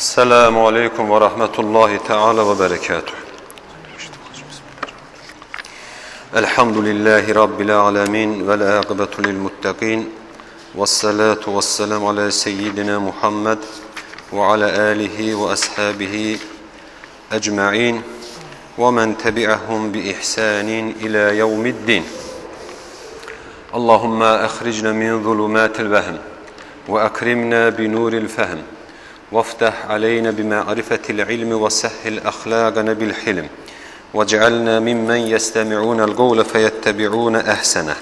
Esselamu Aleyküm ve Rahmetullahi Teala ve Berekatuhu. Elhamdülillahi Rabbil Alemin vel âkıbetu lil muttaqin vessalatu vesselamu ala seyyidina Muhammed ve ala alihi ve ashabihi ecma'in ve men tebi'ahum bi ihsanin ila yevmiddin. Allahümme ahricna min zulumatil vehm ve akrimna bi nuril fehm وافتح علينا بمعرفة العلم وسهل أخلاقنا بالحلم واجعلنا ممن يستمعون القول فيتبعون أحسنه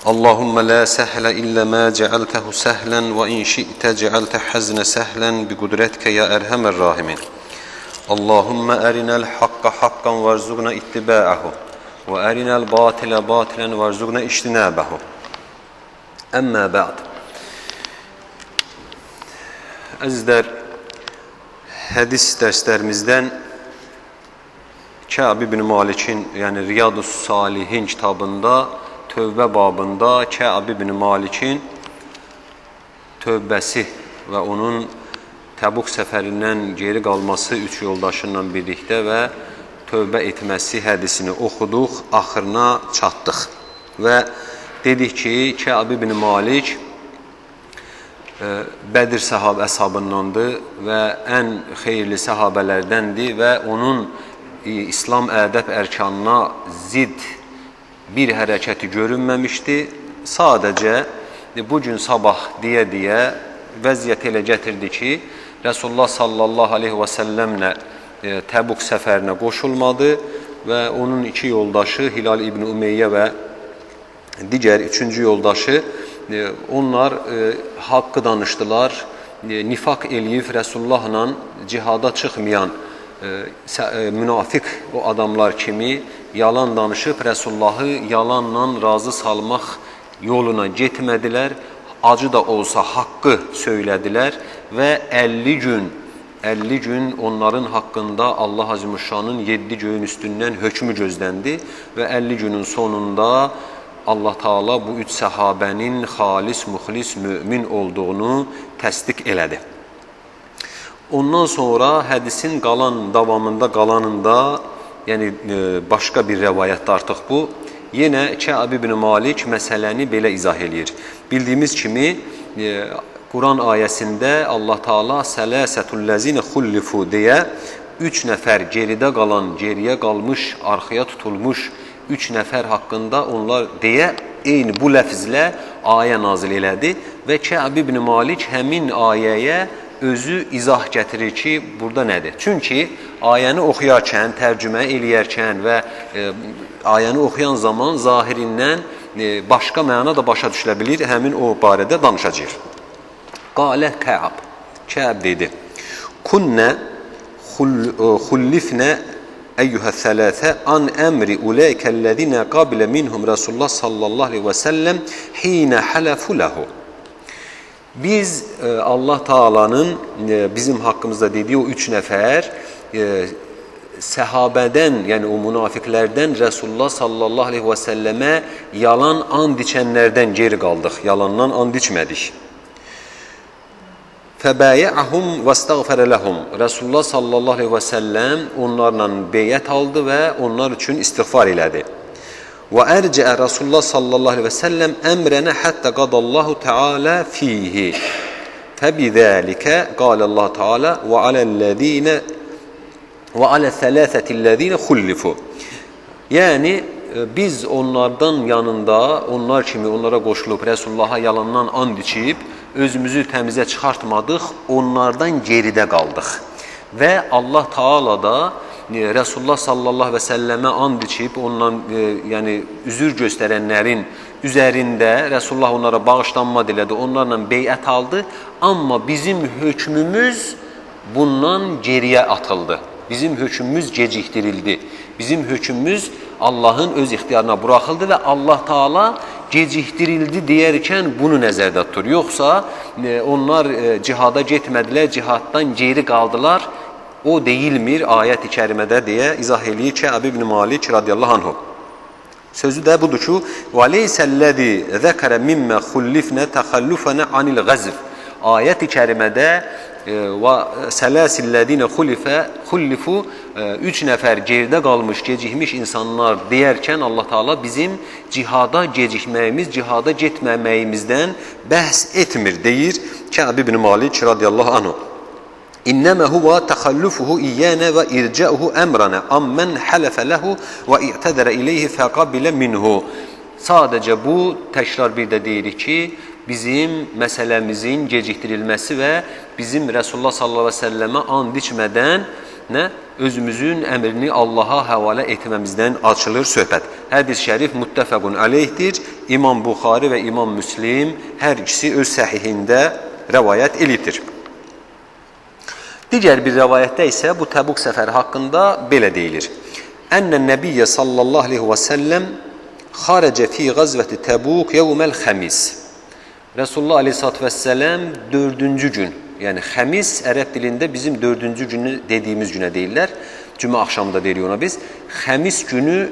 اللهم لا سهل إلا ما جعلته سهلا وإن شئت جعلت حزن سهلا بقدرتك يا أرحم الراحمين اللهم أرنا الحق حقا وارزقنا اتباعه وأرنا الباطل باطلا وارزقنا اجتنابه أما بعد. Əzizlər, hədis dərslərimizdən Kəb ibn Malik'in, yəni Riyadus Salihin kitabında, tövbə babında Kəb ibn Malik'in tövbəsi və onun Təbuk səfərindən geri qalması üç yoldaşınla birlikdə və tövbə etməsi hədisini oxuduq, axırına çatdıq. Və dedik ki, Kəb ibn Malik Bədir əshabındandır və ən xeyirli səhabələrdəndir və onun İslam ədəb ərkanına zidd bir hərəkəti görünməmişdi. Sadəcə bugün sabah deyə vəziyyət elə gətirdi ki, Resulullah sallallahu aleyhi və səlləmlə Təbuk səfərinə qoşulmadı və onun iki yoldaşı Hilal ibn Ümeyyə və digər üçüncü yoldaşı onlar haqqı danışdılar, nifaq eləyib Resulullahla cihada çıxmayan münafiq o adamlar kimi yalan danışıb Resulullahı yalanla razı salmaq yoluna getmədilər, acı da olsa haqqı söylədilər və 50 gün onların haqqında Allah Azimüşşanın 7 göyün üstündən hökmü gözləndi və 50 günün sonunda Allah Teala bu üç səhabənin xalis, müxlis, mümin olduğunu təsdiq elədi. Ondan sonra hədisin davamında, yəni başqa bir rəvayətdə artıq bu, yenə Kəb ibn Malik məsələni belə izah eləyir. Bildiyimiz kimi, Quran ayəsində Allah Teala sələsətullezine xullifu deyə 3 nəfər geridə qalan, geriyə qalmış, arxaya tutulmuş 3 nəfər haqqında onlar deyə eyni bu ləfzlə ayə nazil elədi və Kəb ibn Malik həmin ayəyə özü izah gətirir ki, burada nədir? Çünki ayəni oxuyarkən, tərcümə eləyərkən və ayəni oxuyan zaman zahirindən başqa məna da başa düşülə bilir, həmin o barədə danışacaq. Qalə Kəb, Kəb dedi, Kunnə xullifnə eyyuhə thələthə an əmri uləykəllədinə qabilə minhum Rasulullah sallallahu aleyhi və səlləm hinə hələfu ləhu. Biz Allah Teala'nın bizim haqqımızda dediyi o 3 nəfər səhabədən, yəni o münafiqlərdən Rasulullah sallallahu aleyhi və səlləmə yalan and içənlərdən geri qaldıq, yalandan and içmədik. Fəbəyə'əhum və istəğfərə ləhum. Resulullah sallallahu aleyhi və səlləm onlarla beyət aldı və onlar üçün istiğfar elədi. Və ərcəə Resulullah sallallahu aleyhi və səlləm əmrənə həttə qadallahu teala fihi. Fəbidəlikə qalallahu teala və alə thələthətillədinə xullifu. Yəni, biz onlardan yanında, onlar kimi onlara qoşulub Resulullah'a yalandan and içib, özümüzü təmizə çıxartmadıq, onlardan geridə qaldıq. Və Allah Teala da Resulullah sallallahu və səlləmə and içib, ondan yəni üzür göstərənlərin üzərində Resulullah onlara bağışlanma dilədi, onlarla beyət aldı, amma bizim hökmümüz bundan geriyə atıldı. Bizim hökmümüz gecikdirildi. Bizim hökmümüz Allahın öz ixtiyarına buraxıldı və Allah Teala gecikdirildi deyərkən bunu nəzərdə tutur. Yoxsa onlar cihada getmədilər, cihaddan geri qaldılar. O deyilmir ayət-i kərimədə deyə izah eləyir Kəb ibn Malik radiyallahu anhu. Sözü də budur ki, وَلَيْسَ الَّذِي ذَكَرَ مِمَّا خُلِّفْنَا تَخَلُّفَنَا عَنِ الْغَزِفِ ayət-i kərimədə və sələsillədinə xullifu 3 nəfər geridə qalmış, gecikmiş insanlar deyərkən Allah Taala bizim cihada gecikməyimiz, cihada getməməyimizdən bəhs etmir, deyir Kəb ibn Malik radiyallahu anhu. İnnəmə huvə təxallufuhu iyyənə və ircəuhu əmrənə ammən hələfə ləhu və i'tədərə iləyhi fəqabilə minhu. Sadəcə bu, təkrar bir də deyirik ki, bizim məsələmizin gecikdirilməsi və bizim Resulullah sallallahu əleyhi və səlləmə and içmədən özümüzün əmrini Allaha həvalə etməmizdən açılır söhbət. Hədis şərif muttəfəqun əleyhdir. İmam Buxari və İmam Müslim hər ikisi öz səhihində rəvayət elibdir. Digər bir rəvayətdə isə bu Təbuk səfəri haqqında belə deyilir. Ənnən nəbiyyə sallallahu aleyhi və səlləm xarəcə fi qazvəti Təbuk yevməl xəmis. Resulullah aleyhissalatü vəssələm 4-cü gün, yəni xəmis ərəb dilində bizim 4-cü günü dediyimiz günə deyirlər. Cümə axşamı da deyirik ona biz. Xəmis günü,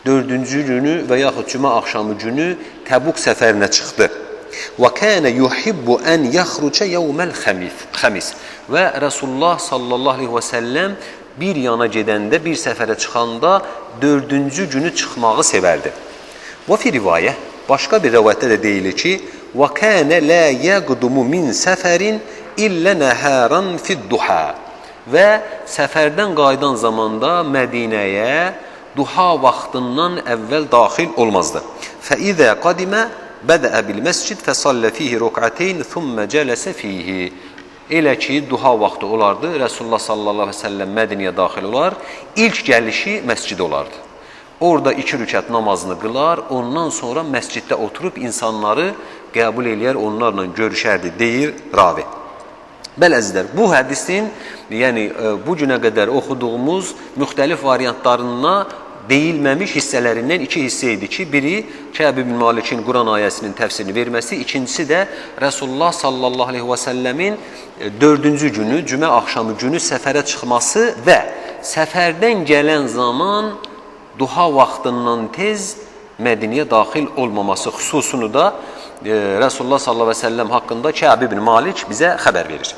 4-cü günü və yaxud cümə axşamı günü Təbuk səfərinə çıxdı. Və kənə yuhibbu ən yaxrucə yevməl xəmis. Və Resulullah sallallahu aleyhi və səlləm bir yana gedəndə, bir səfərə çıxanda 4-cü günü çıxmağı sevərdi. Və fi rivayə, başqa bir rəvayətdə də deyilir ki, və kənə lə yəqdumu min səfərin illə nəhəran fid-duha. Və səfərdən qayıdan zamanda Mədinəyə duha vaxtından əvvəl daxil olmazdı. Fəizə qadimə bədəə bil-məscid fəsallə fihi ruk'ateyn thumma cələsə fihi. Elə ki, duha vaxtı olardı, Resulullah sallallahu aleyhi ve sellem Mədiniyə daxil olar, ilk gəlişi məscid olardı. Orada 2 rükət namazını qılar, ondan sonra məsciddə oturub insanları qəbul eləyər, onlarla görüşərdi, deyir ravi. Bəli əzizlər, bu hədisin, yəni bu günə qədər oxuduğumuz müxtəlif variantlarına deyilməmiş hissələrindən 2 hissə idi ki, biri Kəb ibn Malikin Quran ayəsinin təfsirini verməsi, ikincisi də Resulullah sallallahu aleyhi və səlləmin 4-cü günü, cümə axşamı günü səfərə çıxması və səfərdən gələn zaman duha vaxtından tez Mədiniyə daxil olmaması xüsusunu da Resulullah sallallahu aleyhi və səlləm haqqında Kəb ibn Malik bizə xəbər verir.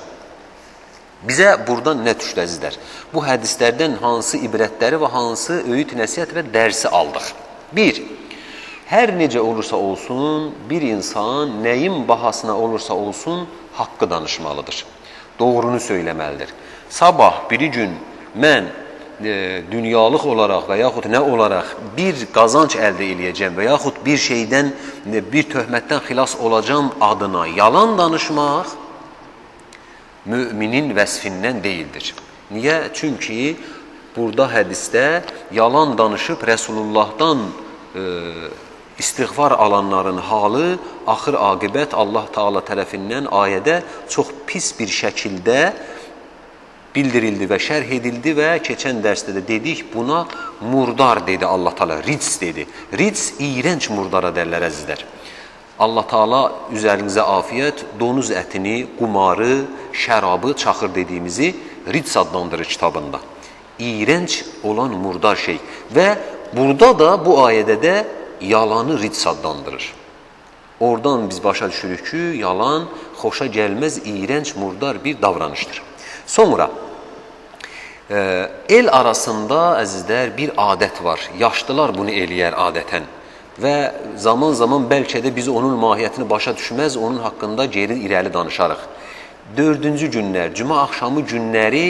Bizə buradan nə düşdü əzizlər? Bu hədislərdən hansı ibrətləri və hansı öyüd, nəsihət və dərsi aldıq? 1. Hər necə olursa olsun, bir insan nəyin bahasına olursa olsun, haqqı danışmalıdır. Doğrunu söyləməlidir. Sabah biri gün mən dünyalıq olaraq və yaxud nə olaraq bir qazanc əldə eləyəcəm və yaxud bir şeydən, bir töhmətdən xilas olacam adına yalan danışmaq müminin vəsfindən deyildir. Niyə? Çünki burada hədisdə yalan danışıb Resulullahdan istiğfar alanların halı, axır aqibət Allah Taala tərəfindən ayədə çox pis bir şəkildə bildirildi və şərh edildi və keçən dərsdə də dedik, buna murdar dedi Allah Taala, rics dedi. Rics iyrənc murdara dərlər əzizlər. Allah Taala üzərinizə afiyət, donuz ətini, qumarı, şərabı, çaxır dediyimizi rics adlandırır kitabında. İyrənc olan murdar şey. Və burada da bu ayədə də yalanı rics adlandırır. Oradan biz başa düşürük ki, yalan xoşa gəlməz, iyrənc, murdar bir davranışdır. Sonra, el arasında əzizlər bir adət var. Yaşlılar bunu eləyər adətən. Və zaman bəlkə də biz onun mahiyyətini başa düşməz, onun haqqında geri irəli danışarıq. 4-cü günlər, cümə axşamı günləri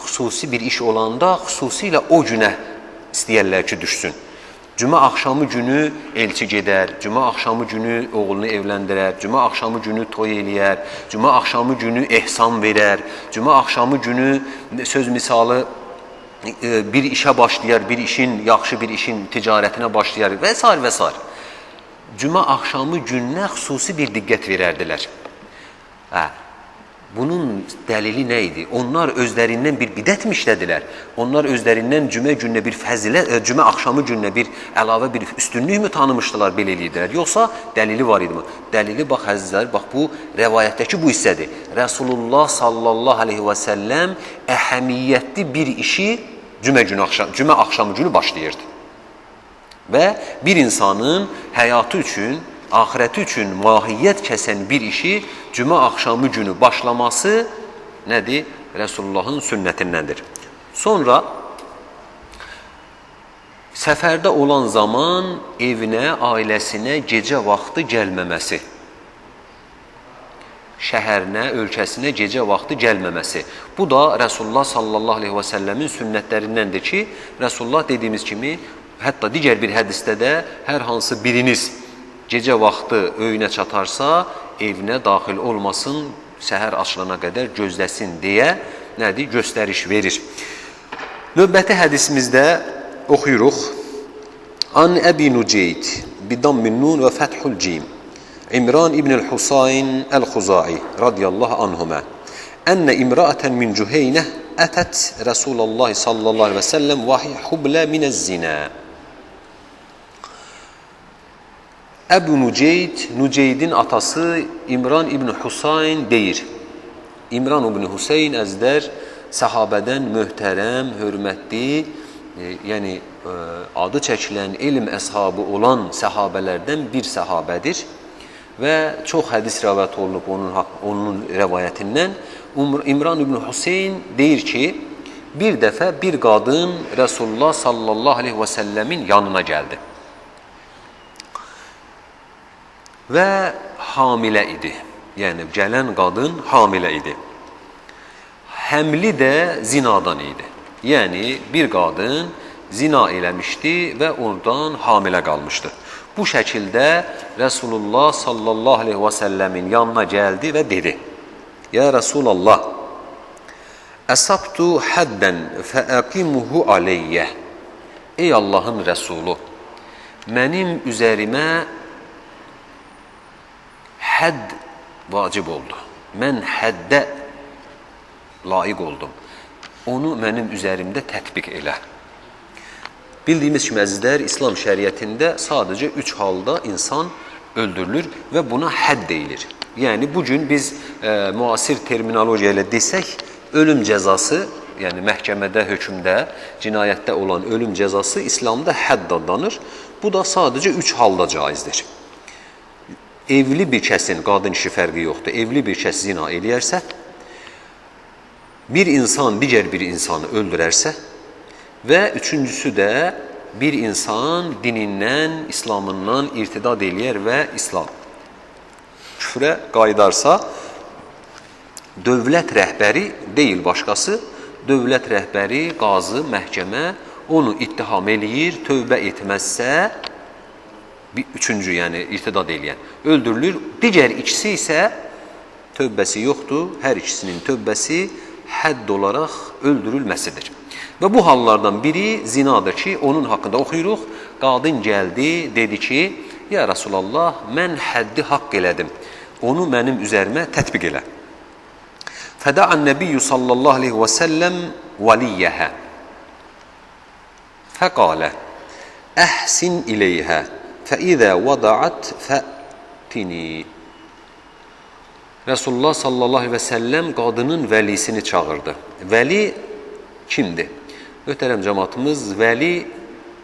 xüsusi bir iş olanda, xüsusilə o günə istəyərlər ki, düşsün. Cümə axşamı günü elçi gedər, cümə axşamı günü oğlunu evləndirər, cümə axşamı günü toy eləyər, cümə axşamı günü ehsan verər, cümə axşamı günü söz misalı bir işə başlayar, bir işin, yaxşı bir işin ticarətinə başlayar və s. və s. Cümə axşamı gününə xüsusi bir diqqət verərdilər. Bunun dəlili nə idi? Onlar özlərindən bir bidət mi işlədilər? Onlar özlərindən cümə gününə bir fəzilət, cümə axşamı gününə bir əlavə bir üstünlük mü tanımışdılar, belə eləyirlər? Yoxsa dəlili var idi mi? Dəlili, bax əzizlər, bax bu rəvayətdəki bu hissədir. Resulullah sallallahu aleyhi və səlləm əhəmiyyətli bir işi cümə axşamı günü başlayırdı. Və bir insanın həyatı üçün, axirəti üçün mahiyyət kəsən bir işi cümə axşamı günü başlaması nədir? Resulullahın sünnətindəndir. Sonra səfərdə olan zaman evinə, ailəsinə gecə vaxtı gəlməməsi. Şəhərinə, ölkəsinə gecə vaxtı gəlməməsi. Bu da Resulullah sallallahu aleyhi və səlləmin sünnətlərindəndir ki, Resulullah dediyimiz kimi, hətta digər bir hədisdə də hər hansı biriniz gecə vaxtı öyünə çatarsa, evinə daxil olmasın, səhər açılana qədər gözləsin deyə nədir? Göstəriş verir. Növbəti hədisimizdə oxuyuruq. An Əbi Nuceyd bidammin nun və fəthul cim İmran ibn-i Husayn el-Xuzai radiyallahu anhuma enne imra'aten min Cüheynə ətət Resulullah sallallahu aleyhi və səlləm vahiy hublə minəz-zina. Əbu Nuceyd, Nuceydin atası İmran ibn Husayn deyir. İmran ibn Husayn əzdər səhabədən möhtərəm, hörmətli, yəni adı çəkilən elm əshabı olan səhabələrdən bir səhabədir və çox hədis rəvayət olunub onun rəvayətindən. İmran ibn Husayn deyir ki, bir dəfə bir qadın Resulullah sallallahu aleyhi və səlləmin yanına gəldi və hamilə idi. Yəni, gələn qadın hamilə idi. Həmli də zinadan idi. Yəni, bir qadın zina eləmişdi və ondan hamilə qalmışdı. Bu şəkildə Resulullah sallallahu aleyhi və səlləmin yanına gəldi və dedi: Ya Resulallah, əsabtu həddən fəəqimuhu aleyyə. Ey Allahın Rəsulu, mənim üzərimə hədd vacib oldu. Mən həddə layiq oldum. Onu mənim üzərimdə tətbiq elə. Bildiyimiz kimi əzizlər, İslam şəriətində sadəcə 3 halda insan öldürülür və buna hədd deyilir. Yəni, bugün biz müasir terminologiya ilə desək, ölüm cəzası, yəni məhkəmədə, hökmdə, cinayətdə olan ölüm cəzası İslamda hədd adlanır. Bu da sadəcə 3 halda caizdir. Evli bir kəsin, qadın işi fərqi yoxdur, evli bir kəs zina eləyərsə, bir insan digər bir insanı öldürərsə və üçüncüsü də bir insan dinindən, İslamından irtidad eləyər və İslam küfrə qayıdarsa, dövlət rəhbəri deyil başqası, dövlət rəhbəri, qazı, məhkəmə onu ittiham eləyir, tövbə etməzsə, üçüncü, yəni irtidad eləyən öldürülür. Digər ikisi isə tövbəsi yoxdur, hər ikisinin tövbəsi hədd olaraq öldürülməsidir. Və bu hallardan biri zinadır ki, onun haqqında oxuyuruq. Qadın gəldi, dedi ki, ya Rasulallah, mən həddi haqq elədim. Onu mənim üzərimə tətbiq elə. Fədə'an nəbiyyü sallallahu aleyhi və səlləm valiyyəhə. Fəqalə, əhsin iləyhə, fəidə vadaat fətini. Resulullah sallallahu aleyhi və səlləm qadının vəlisini çağırdı. Vəli kimdir? Möhtərəm cəmaatımız, vəli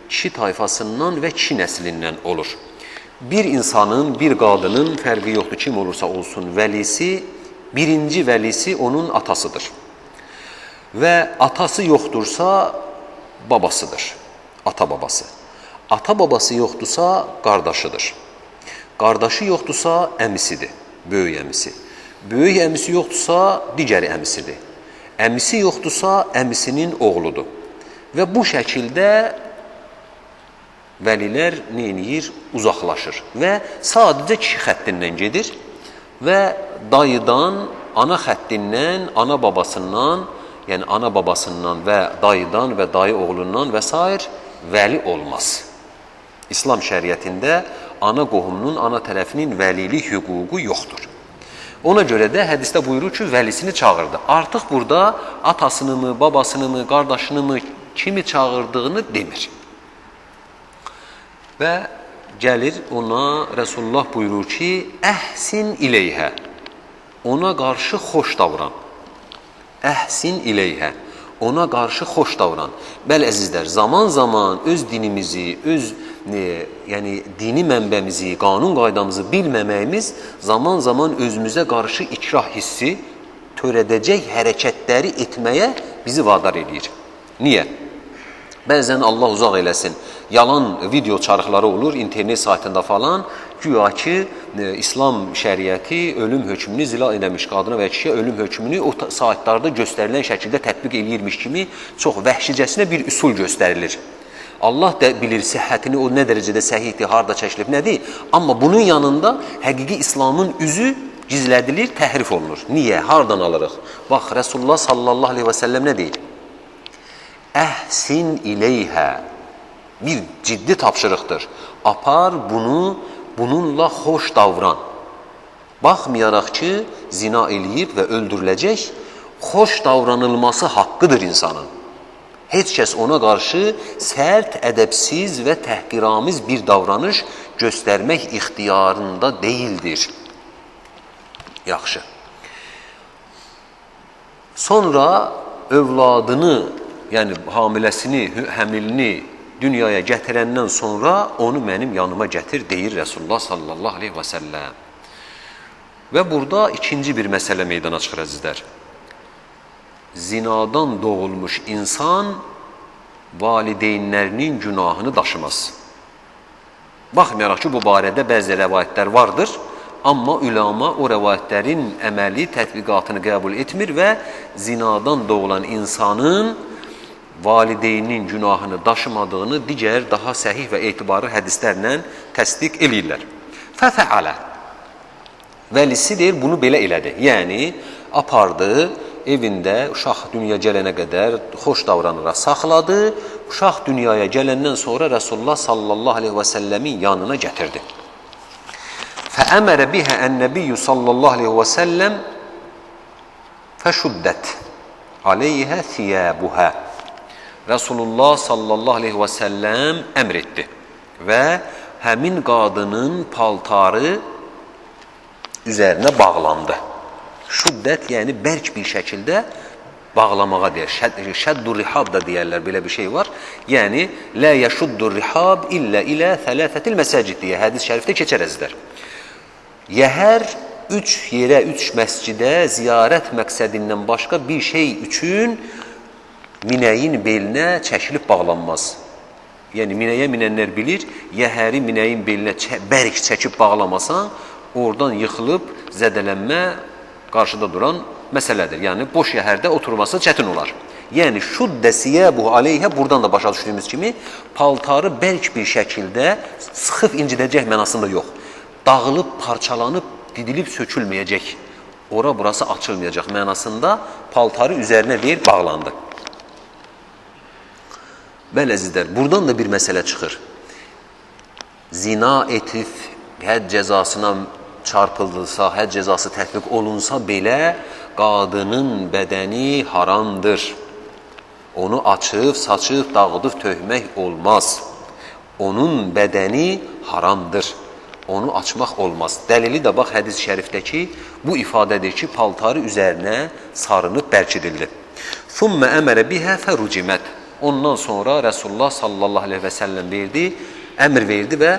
kişi tayfasından və kişi nəslindən olur. Bir insanın, bir qadının fərqi yoxdur, kim olursa olsun, vəlisi, birinci vəlisi onun atasıdır. Və atası yoxdursa, babasıdır, ata babası. Ata babası yoxdursa, qardaşıdır. Qardaşı yoxdursa, əmisidir, böyük əmisi. Böyük əmisi yoxdursa, digər əmisidir. Əmisi yoxdursa, əmisinin oğludur. Və bu şəkildə vəlilər neyiniyir? Uzaqlaşır və sadəcə kişi xəttindən gedir və dayıdan, ana xəttindən, ana babasından, yəni ana babasından və dayıdan və dayı oğlundan və s. vəli olmaz. İslam şəriətində ana qohumunun, ana tərəfinin vəlilik hüququ yoxdur. Ona görə də hədisdə buyurur ki, vəlisini çağırdı. Artıq burada atasını mı, babasını mı, qardaşını mı, kimi çağırdığını demir. Və gəlir ona, Resulullah buyurur ki, əhsin iləyhə, ona qarşı xoş davran. Əhsin iləyhə, ona qarşı xoş davran. Bəli, əzizlər, zaman-zaman öz dinimizi, yəni dini mənbəmizi, qanun qaydamızı bilməməyimiz zaman-zaman özümüzə qarşı ikrah hissi törədəcək hərəkətləri etməyə bizi vadar edir. Niyə? Bəzən Allah uzaq eləsin, yalan video çarıqları olur internet saytında falan, güya ki, İslam şəriəti ölüm hökmünü zila eləmiş qadına və kişiyə ölüm hökmünü o saatlarda göstərilən şəkildə tətbiq eləyirmiş kimi çox vəhşicəsinə bir üsul göstərilir. Allah da bilir səhhətini, o nə dərəcədə səhihdir, harda çəkilib, nədir? Amma bunun yanında həqiqi İslamın üzü gizlədilir, təhrif olunur. Niyə? Hardan alırıq? Bax, Resulullah sallallahu aleyhi və səlləm nə deyir? Əhsin ileyhə. Bir ciddi tapşırıqdır. Apar bunu, bununla xoş davran. Baxmayaraq ki, zina eləyib və öldürüləcək, xoş davranılması haqqıdır insanın. Heç kəs ona qarşı sərt, ədəbsiz və təhqiramiz bir davranış göstərmək ixtiyarında deyildir. Yaxşı. Sonra övladını, yəni hamiləsini, həmilini dünyaya gətirəndən sonra onu mənim yanıma gətir, deyir Resulullah sallallahu aleyhi və səlləm. Və burada ikinci bir məsələ meydana çıxır əzizlər. Zinadan doğulmuş insan valideynlərinin günahını daşımaz. Baxmayaraq ki, bu barədə bəzi rəvayətlər vardır, amma ulama o rəvayətlərin əməli tətbiqatını qəbul etmir və zinadan doğulan insanın valideyninin günahını daşımadığını digər daha səhih və etibarlı hədislərlə təsdiq eləyirlər. Fəfəalə. Vəlisi deyir, bunu belə elədi. Yəni, apardı, evində uşaq dünyaya gələnə qədər xoş davranaraq saxladı, uşaq dünyaya gələndən sonra Resulullah sallallahu aleyhi və səlləmin yanına gətirdi. Fəəmərə bihə ən-nəbiyyü sallallahu aleyhi və səlləm fəşuddət aleyhə thiyəbuhə. Resulullah sallallahu aleyhi və səlləm əmr etdi və həmin qadının paltarı üzərinə bağlandı. Şuddət, yəni bərk bir şəkildə bağlamağa deyir. Şəddur rihab da deyərlər, belə bir şey var. Yəni, lə yəşuddur rihab illə ilə thələthətil məsəcid deyə hədis şərifdə keçər əzizlər. Yəhər üç yerə, üç məscidə ziyarət məqsədindən başqa bir şey üçün minəyin belinə çəkilib bağlanmaz. Yəni, minəyə minənlər bilir, yəhəri minəyin belinə bərk çəkib bağlamasan, oradan yıxılıb zədələnmə qarşıda duran məsələdir. Yəni, boş yəhərdə oturması çətin olar. Yəni, şuddəsiyə bu aleyhə, buradan da başa düşdüyümüz kimi, paltarı bərk bir şəkildə sıxıb incidəcək mənasında yox. Dağılıb, parçalanıb, didilib, sökülməyəcək. Ora burası açılmayacaq mənasında paltarı üzərinə deyir, bağlandı. Bəli, əzizlər, buradan da bir məsələ çıxır. Zina etib, hədd cəzasına çarpıldılsa, hədd cəzası tətbiq olunsa belə, qadının bədəni haramdır. Onu açıb, saçıb, dağıdıb töhmək olmaz. Onun bədəni haramdır. Onu açmaq olmaz. Dəlili də bax, hədis şərifdəki bu ifadədir ki, paltarı üzərinə sarınıb bərkidildi. ثُمَّ əmərə bihə fərucimət. Ondan sonra Resulullah sallallahu aleyhi və səlləm əmr verdi və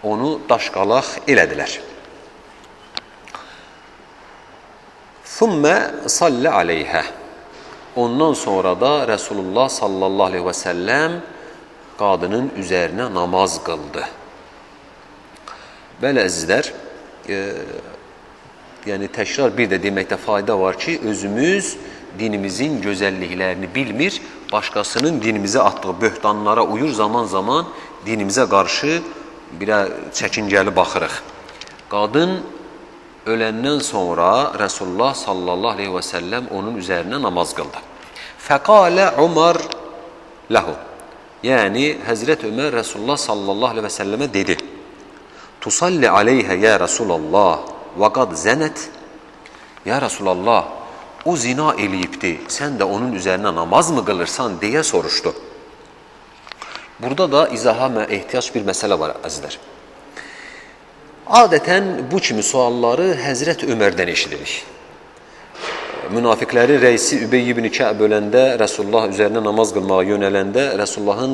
onu daşqalaq elədilər. Thumma salli aleyhə. Ondan sonra da Resulullah sallallahu aleyhi və səlləm qadının üzərinə namaz qıldı. Bəli, əzizlər, yəni təkrar bir də deməkdə fayda var ki, özümüz dinimizin gözəlliklərini bilmir, başqasının dinimizə atdığı böhtanlara uyur, zaman-zaman dinimizə qarşı birə çəkingəli baxırıq. Qadın öləndən sonra Resulullah sallallahu aleyhi və səlləm onun üzərinə namaz qıldı. Fəqalə Umar ləhu. Yəni, Həzrət Ömər Resulullah sallallahu aleyhi və səlləmə dedi: Tusalli aleyhə ya Resulallah və qad zənət. Ya Resulallah, o zina eləyibdi, sən də onun üzərinə namaz mı qılırsan deyə soruşdu. Burada da izaha ehtiyac bir məsələ var, əzizlər. Adətən bu kimi sualları Həzrət Ömərdən eşidirik. Münafiqlərin rəisi Übey ibn Kəb öləndə, Resulullah üzərinə namaz qılmağa yönələndə, Resulullahın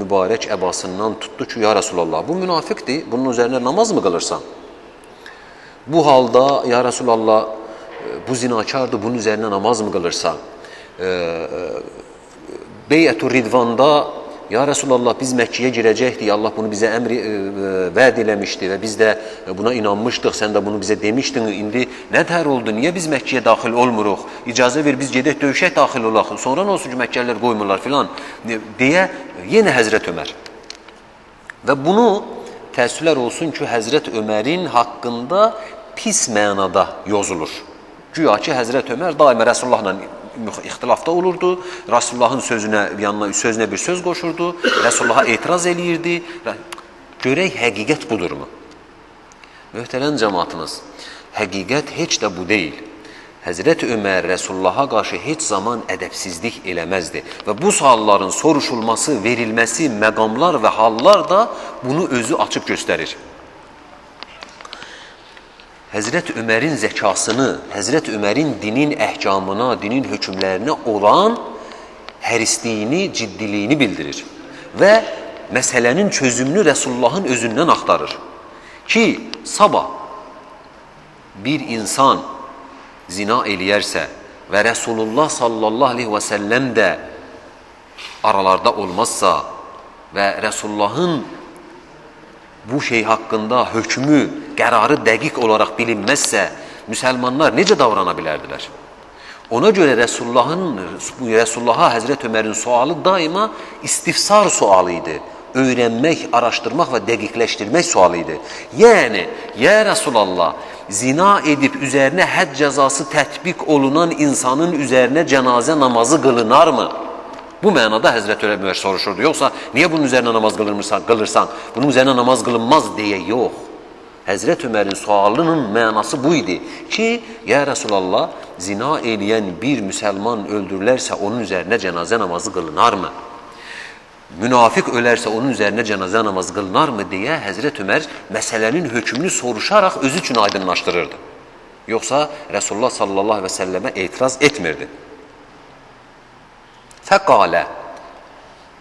mübarək əbasından tutdu ki, ya Resulallah, bu münafiqdir, bunun üzərinə namaz mı qılırsan? Bu halda, ya Resulallah, bu zinakardır, bunun üzerine namaz mı kılırsa, Bey'et-ü Ridvan'da ya Resulallah biz Mekke'ye girecektik, Allah bunu bize vaad eləmişti ve biz de buna inanmıştık, sen de bunu bize demiştin, indi ne tər oldu, niye biz Mekke'ye daxil olmuruq, icazə ver biz gedək dövüşək daxil olaq, sonra ne olsun ki Mekkeliler qoymurlar filan deyə yenə Həzrət Ömər. Və bunu təəssüflər olsun ki Həzrət Ömərin haqqında pis mənada yozulur. Güya ki Həzrət Ömər daima Resulullahla ixtilafda olurdu, Resulullahın sözünə bir söz qoşurdu, Resulullaha etiraz eləyirdi. Görək həqiqət budurmu? Möhtərəm cəmaatınız, həqiqət heç də bu deyil. Həzrət Ömər Resulullaha qarşı heç zaman ədəbsizlik eləməzdi və bu sualların soruşulması, verilməsi, məqamlar və hallar da bunu özü açıb göstərir. Həzrət Ömərin zəkasını, Həzrət Ömərin dinin əhkamına, dinin hökmlərinə olan hərisliyini, ciddiliyini bildirir və məsələnin çözümünü Resulullahın özündən axtarır. Ki, sabah bir insan zina eləyərsə və Resulullah sallallahu aleyhi və səlləm də aralarda olmazsa və Resulullahın bu şey haqqında hökmü, qərarı dəqiq olaraq bilinməzsə, müsəlmanlar necə davrana bilərdilər? Ona görə Resulullaha Həzrət Ömərin sualı daima istifsar sualı idi. Öyrənmək, araşdırmaq və dəqiqləşdirmək sualı idi. Yəni, ya Resulallah, zina edib üzərinə hədd cəzası tətbiq olunan insanın üzərinə cənazə namazı qılınarmı? Bu mənada Həzrət Ömər soruşurdu. Yoxsa, niyə bunun üzərinə namaz qılırsan? Bunun üzərinə namaz qılınmaz deyə yox. Həzrət Ömərin sualının mənası bu idi ki, ya Resulallah, zina eləyən bir müsəlman öldürülərsə onun üzərinə cənazə namazı qılınarmı? Münafiq ölərsə onun üzərinə cənazə namazı qılınarmı deyə Həzrət Ömər məsələnin hökmünü soruşaraq özü üçün aydınlaşdırırdı. Yoxsa Resulullah sallallahu aleyhi və səlləmə etiraz etmirdi. Fəqalə,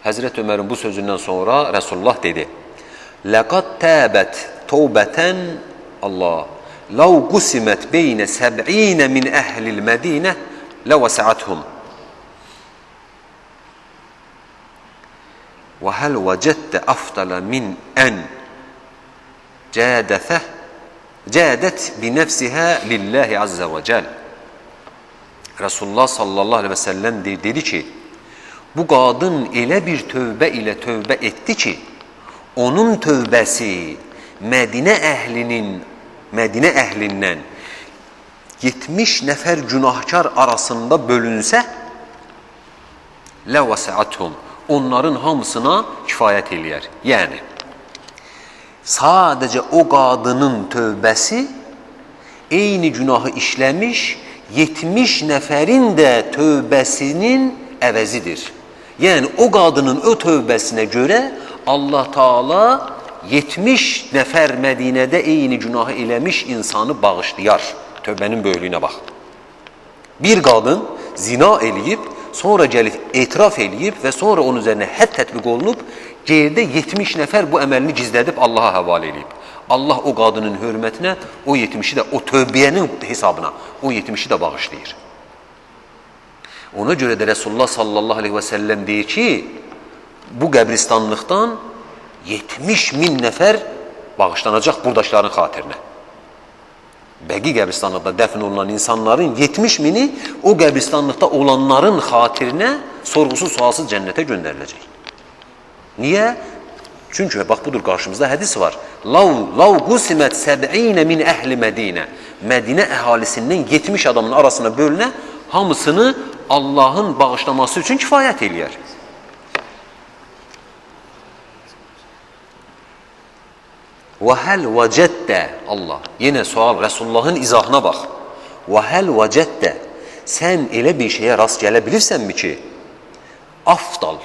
Həzrət Ömərin bu sözündən sonra Resulullah dedi, Ləqad təbət tövbətən Allah, ləv qusimət beynə səb'inə min əhlil mədinə ləvəsəəthum. Və həl vəcəddə əftələ min ən cədət binəfsihə lilləhi əzzə və cəl. Resulullah sallallahu aleyhi və səlləm dedi ki, bu qadın elə bir tövbə ilə tövbə etdi ki, onun tövbəsi Mədinə əhlindən 70 nəfər günahkar arasında bölünsə, ləvəsəəthum, onların hamısına kifayət eləyər. Yəni, sadəcə o qadının tövbəsi eyni günahı işləmiş 70 nəfərin də tövbəsinin əvəzidir. Yəni, o qadının o tövbəsinə görə Allah Taala 70 nəfər Mədinədə eyni günahı eləmiş insanı bağışlayar. Tövbənin böyüklüyünə bax. Bir qadın zina eləyib, sonra gəlib etiraf eləyib və sonra onun üzərinə hədd tətbiq olunub, gerdə 70 nəfər bu əməlini gizlədib Allaha həvalə eləyib. Allah o qadının hörmətinə o 70-i də, o tövbəyənin hesabına o 70-i də bağışlayır. Ona görə də Resulullah sallallahu aleyhi və səlləm deyir ki, bu qəbristanlıqdan 70 min nəfər bağışlanacaq buradaşların xatirinə. Bəqi qəbristanlıqda dəfn olunan insanların 70 mini o qəbristanlıqda olanların xatirinə sorğusuz sualsız cənnətə göndəriləcək. Niyə? Çünki bax budur qarşımızda hədis var. Lav qusimət səb'inə min əhli Mədinə. Mədinə əhalisindən 70 adamın arasına bölünə, hamısını Allahın bağışlaması üçün kifayət eləyər. Və həl vəcəddə, Allah, yenə sual, Resulullahın izahına bax. Və həl vəcəddə, sən elə bir şeyə rast gələ bilirsənmi ki, afdal,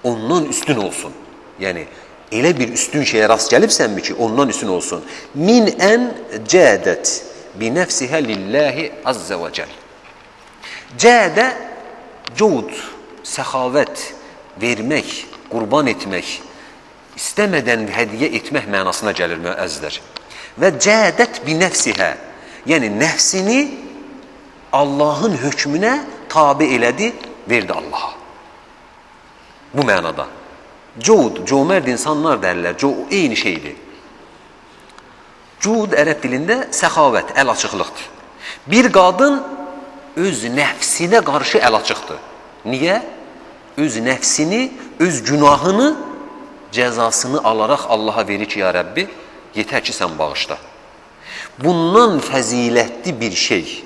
ondan üstün olsun. Yəni, elə bir üstün şeyə rast gəlibsənmi ki, ondan üstün olsun. Min ən cədət binəfsihə lilləhi əzzə və cəl. Cədə, cud, səxavət, vermək, qurban etmək, istəmədən hədiyyə etmək mənasına gəlir müəzzlər. Və cədət binəfsihə, yəni nəfsini Allahın hökmünə tabi elədi, verdi Allaha. Bu mənada. Cömert insanlar dərlər, eyni şeydir. Cud ərəb dilində səxavət, əl açıqlıqdır. Bir qadın öz nəfsinə qarşı əl açıqdır. Niyə? Öz nəfsini, öz günahını, cəzasını alaraq Allaha verir ki, ya Rəbbi, yetər ki, sən bağışla. Bundan fəzilətli bir şey,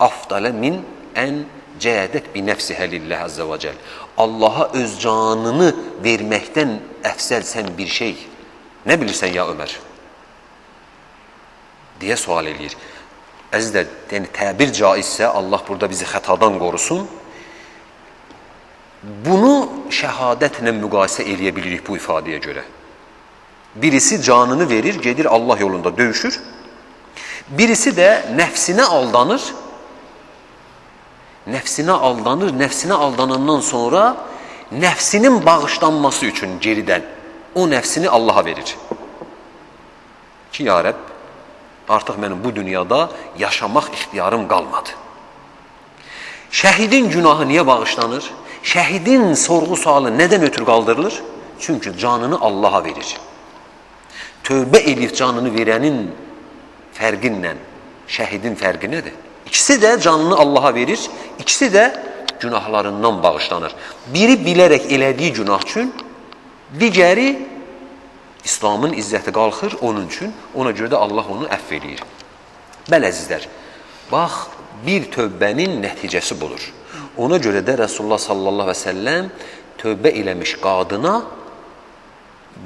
afdalə min ən cəhədət bi nəfsihə lilləh əzzə və cəl. Allaha öz canını verməkdən əfsəl sən bir şey. Nə bilirsən ya Ömər? Deyə sual eləyir. Əzizlər, yəni təbir caizsə, Allah burada bizi xətadan qorusun. Bunu şəhadətlə müqayisə eləyə bilirik bu ifadəyə görə. Birisi canını verir, gedir Allah yolunda döyüşür. Birisi də nəfsinə aldanır. Nəfsinə aldanandan sonra nəfsinin bağışlanması üçün geridən o nəfsini Allaha verir. Ki, ya Rəbb, artıq mənim bu dünyada yaşamaq ixtiyarım qalmadı. Şəhidin günahı niyə bağışlanır? Şəhidin sorğu sualı nədən ötürü qaldırılır? Çünki canını Allaha verir. Tövbə eləyib canını verənin fərqinlə şəhidin fərqi nədir? İkisi də canını Allaha verir, ikisi də günahlarından bağışlanır. Biri bilərək elədiyi günah üçün, digəri İslamın izzəti qalxır onun üçün, ona görə də Allah onu əfv eləyir. Bəli, əzizlər, bax, bir tövbənin nəticəsi budur. Ona görə də Rasulullah sallallahu əleyhi və səlləm tövbə eləmiş qadına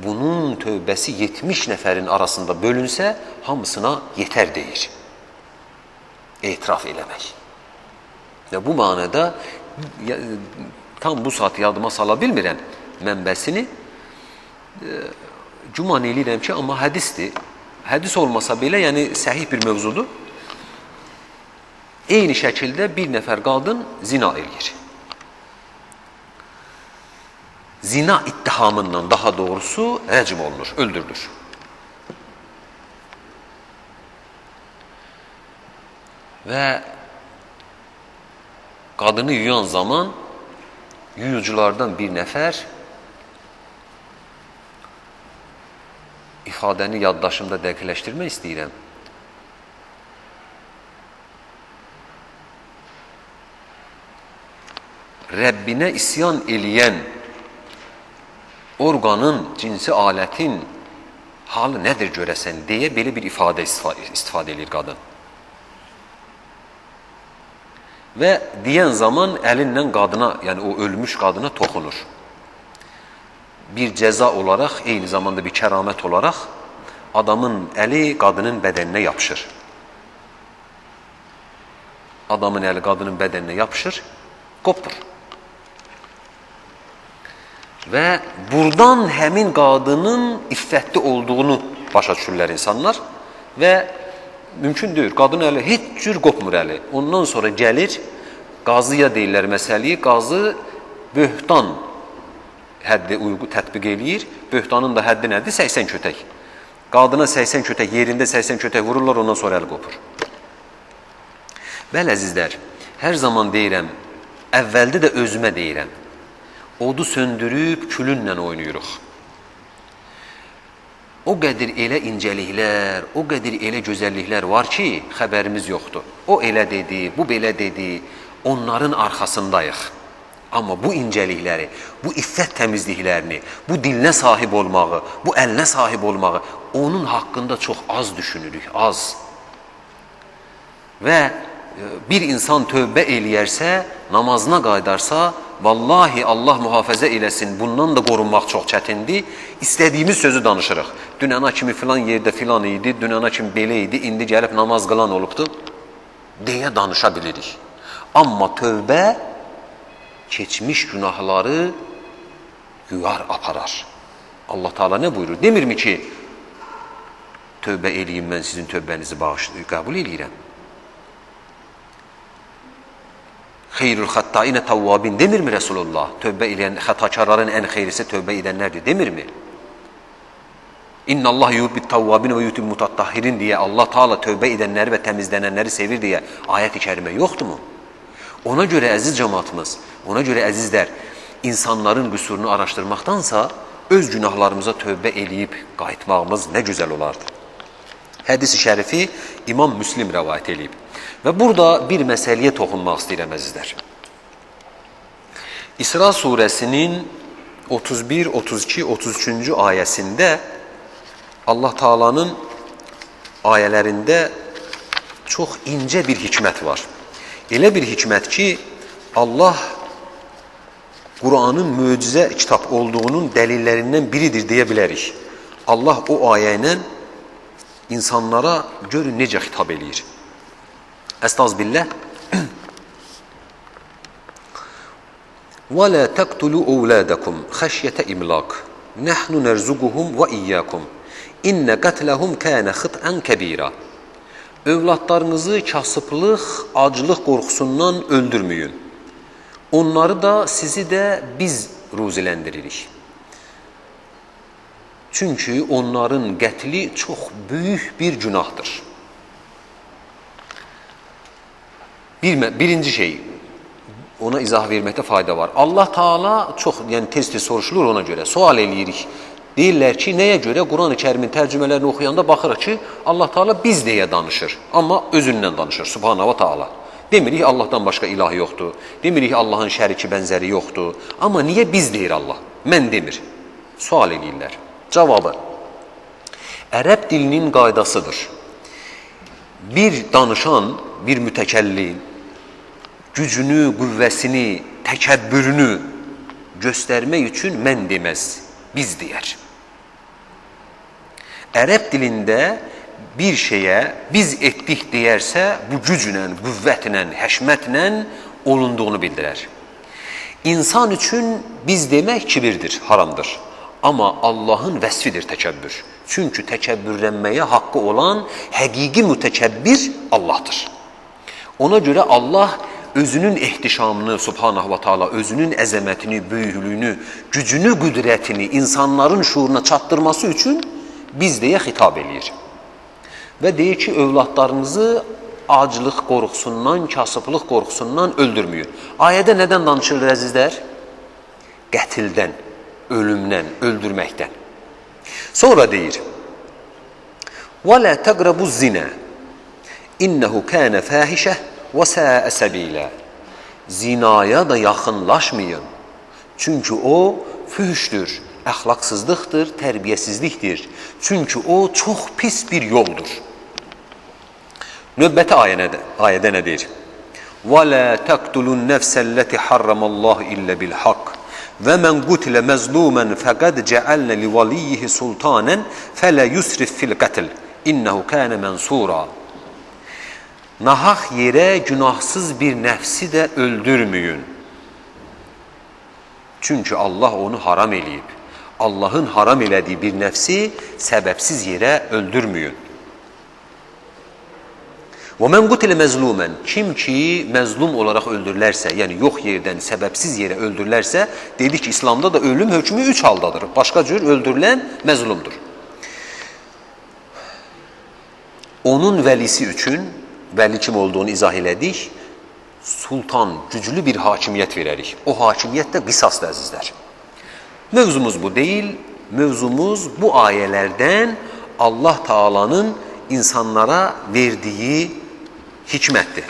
bunun tövbəsi 70 nəfərin arasında bölünsə, hamısına yetər deyir. Etiraf eləmək. Və bu manada tam bu saat yadıma sala bilmirəm mənbəsini. Güman eləyirəm ki, amma hədisdir. Hədis olmasa belə, yəni səhih bir mövzudur. Eyni şəkildə bir nəfər qadın zina eləyir. Zina ittihamından, daha doğrusu rəcm olunur, öldürülür. Və qadını yuyan zaman yuyuculardan bir nəfər ifadəni yaddaşımda dəqiqləşdirmək istəyirəm. Rəbbinə isyan eləyən orqanın, cinsi alətin halı nədir görəsən deyə belə bir ifadə istifadə edir qadın. Və deyən zaman əlinlə qadına, yəni o ölmüş qadına toxunur. Bir cəza olaraq, eyni zamanda bir kəramət olaraq adamın əli qadının bədəninə yapışır. Adamın əli qadının bədəninə yapışır, qopur. Və buradan həmin qadının iffətli olduğunu başa düşürlər insanlar və mümkün deyil, qadın əli heç cür qopmur əli. Ondan sonra gəlir, qazıya deyirlər məsələyi, qazı böhtan həddi tətbiq eləyir. Böhtanın da həddi nədir? 80 kötək. Qadına 80 kötək, yerində 80 kötək vururlar, ondan sonra əli qopur. Bəli, əzizlər, hər zaman deyirəm, əvvəldə də özümə deyirəm, odu söndürüb külünlə oynayırıq. O qədir elə incəliklər, o qədir elə gözəlliklər var ki, xəbərimiz yoxdur. O elə dedi, bu belə dedi, onların arxasındayıq. Amma bu incəlikləri, bu iffət təmizliklərini, bu dilinə sahib olmağı, bu əlinə sahib olmağı, onun haqqında çox az düşünürük, az. Və bir insan tövbə eləyərsə, namazına qaydarsa, vallahi Allah mühafizə eləsin, bundan da qorunmaq çox çətindir. İstədiyimiz sözü danışırıq. Dünəna kimi filan yerdə filan idi, dünəna kimi belə idi, indi gəlib namaz qılan olubdur, deyə danışa bilirik. Amma tövbə keçmiş günahları yuyar, aparar. Allah Teala nə buyurur? Demirmi ki, tövbə eləyim, mən sizin tövbənizi qəbul eləyirəm. Xeyrül xəttainə tavvabin demirmi Resulullah? Tövbə eləyən xətakarların ən xeyrisi tövbə edənlərdir, demirmi? İnnallah yuhibbut tavvabin ve yuhibbul mutatahhirin diye Allah Teala tövbe edenleri ve temizlenenleri sevir diye ayet-i kerime yoktu mu? Ona göre əziz cemaatimiz, ona göre əzizlər, insanların qüsurunu araştırmaqdansa öz günahlarımıza tövbə eləyib qayıtmağımız nə gözəl olardı. Hədis-i şərifi İmam Müslim rəvayət eləyib. Və burada bir məsələyə toxunmaq istəyirəm əzizlər. İsra surəsinin 31, 32, 33. ayəsində Allah Taala'nın ayələrində çox incə bir hikmət var. Elə bir hikmət ki, Allah Kur'an'ın möcüzə kitap olduğunun dəlillərindən biridir deyə bilərik. Allah o ayə ilə insanlara görün necə xitab eləyir. Estağfirullah. وَلَا تَقْتُلُوا أَوْلَادَكُمْ خَشْيَةَ إِمْلَاقٍ نَحْنُ نَرْزُقُهُمْ وَإِيَّاكُمْ إِنَّ قَتْلَهُمْ كَانَ خِطْئًا كَبِيرًا. Övladlarınızı kasıblıq, aclıq qorxusundan öldürməyin. Onları da, sizi də biz ruziləndiririk. Çünki onların qətli çox böyük bir günahdır. Birinci şey, ona izah verməkdə fayda var. Allah Teala çox, yəni tez-tez soruşulur ona görə. Sual eləyirik. Deyirlər ki, nəyə görə? Quran-ı Kərimin tərcümələrini oxuyanda baxırıq ki, Allah Teala biz deyə danışır. Amma özündən danışır, Subhanahu wa Taala. Demirik Allah'tan başqa ilah yoxdur. Demirik Allah'ın şəriki bənzəri yoxdur. Amma niyə biz deyir Allah? Mən demir. Sual edirlər. Cavabı. Ərəb dilinin qaydasıdır. Bir danışan, bir mütəkəllim gücünü, qüvvəsini, təkəbbürünü göstərmək üçün mən deməz, biz deyər. Ərəb dilində bir şeyə biz etdik deyərsə, bu güclə, qüvvətlə, həşmətlə olunduğunu bildirər. İnsan üçün biz demək kibirdir, haramdır. Amma Allahın vəsfidir təkəbbür. Çünki təkəbbürlənməyə haqqı olan həqiqi mütəkəbbir Allahdır. Ona görə Allah özünün ehtişamını, Subhanahu wa Taala, özünün əzəmətini, böyüklüyünü, gücünü, qüdrətini insanların şuuruna çatdırması üçün biz deyə xitab eləyir. Və deyir ki, övladlarınızı aclıq qorxusundan, kasıblıq qorxusundan öldürməyin. Ayədə nədən danışılır əzizlər? Qətildən, ölümdən, öldürməkdən. Sonra deyir: وَلَا تَقْرَبُوا الزِّنَا إِنَّهُ كَانَ فَاحِشَةً وَسَاءَ سَبِيلًا. Zinaya da yaxınlaşmayın. Çünki o fühüşdür, əxlaqsızlıqdır, tərbiyəsizlikdir. Çünki o çox pis bir yoldur. Növbəti ayədə nə deyir? وَلَا تَقْتُلُوا النَّفْسَ الَّتِي حَرَّمَ اللّٰهُ إِلَّا بِالْحَقِّ وَمَنْ قُتِلَ مَظْلُومًا فَقَدْ جَعَلْنَا لِوَلِيِّهِ سُلْطَانًا فَلَا يُسْرِفْ فِي الْقَتْلِ إِنَّهُ كَانَ مَنْصُورًا. Nahaq yerə günahsız bir nəfsi də öldürməyin. Çünki Allah onu haram eləyib. Allah'ın haram elədiyi bir nəfsi səbəbsiz yerə öldürməyin. وَمَنْ قُتِلَ مَزْلُومًا. Kim ki məzlum olaraq öldürülərsə, yəni yox yerdən, səbəbsiz yerə öldürülərsə, dedik ki, İslamda da ölüm hökmü 3 haldadır. Başqa cür öldürülən məzlumdur. Onun vəlisi üçün, vəli kim olduğunu izah elədik, sultan, güclü bir hakimiyyət verərik. O hakimiyyət də qisasdır əzizlər. Mövzumuz bu deyil, mövzumuz bu ayələrdən Allah Taala'nın insanlara verdiyi hikmətdir.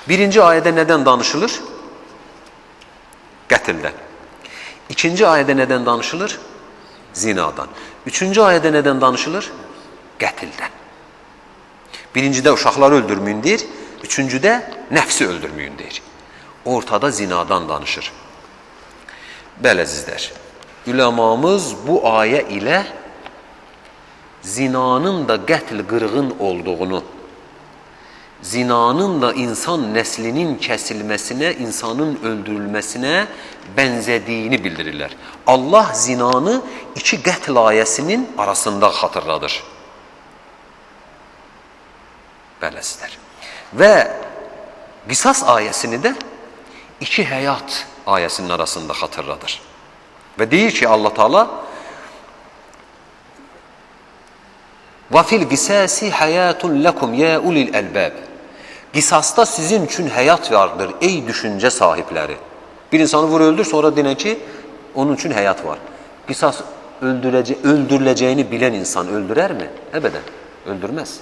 Birinci ayədə nədən danışılır? Qətildən. İkinci ayədə nədən danışılır? Zinadan. Üçüncü ayədə nədən danışılır? Qətildən. Birincidə uşaqları öldürməyin deyir, üçüncüdə nəfsi öldürməyin deyir. Ortada zinadan danışır. Bəli əzizlər, üləmamız bu ayə ilə zinanın da qətl qırğın olduğunu, zinanın da insan nəslinin kəsilməsinə, insanın öldürülməsinə bənzədiyini bildirirlər. Allah zinanı iki qətl ayəsinin arasında xatırladır. Bəli əzizlər. Və qisas ayəsini də iki həyat ayəsinin arasında xatırladır. Və deyir ki, Allah Teala Və fil qisasi həyatun lakum ya ulil albab. Qisasda sizin üçün həyat vardır ey düşüncə sahibləri. Bir insanı vur öldür, sonra denə ki, onun üçün həyat var. Qisas öldürüləcəyini bilən insan öldürərmi? Əbədən, öldürməz.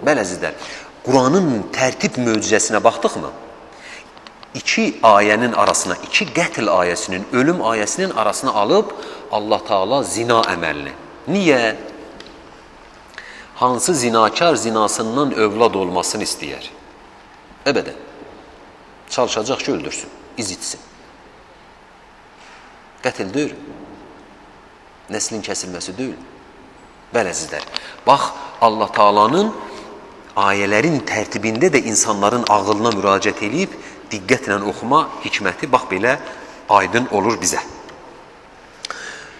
Bəli əzizlər, Quranın tərtib möcüzəsinə baxdıqmı? İki ayənin arasına, iki qətl ayəsinin, ölüm ayəsinin arasına alıb Allah Taala zina əməlini. Niyə? Hansı zinakar zinasından övlad olmasını istəyər? Əbədən. Çalışacaq ki, öldürsün, izitsin. Qətl deyil. Nəslin kəsilməsi deyil. Bəli əzizlər, bax Allah Taala'nın ayələrin tərtibində də insanların ağlına müraciət edib, diqqətlə oxuma hikməti bax belə aydın olur bizə.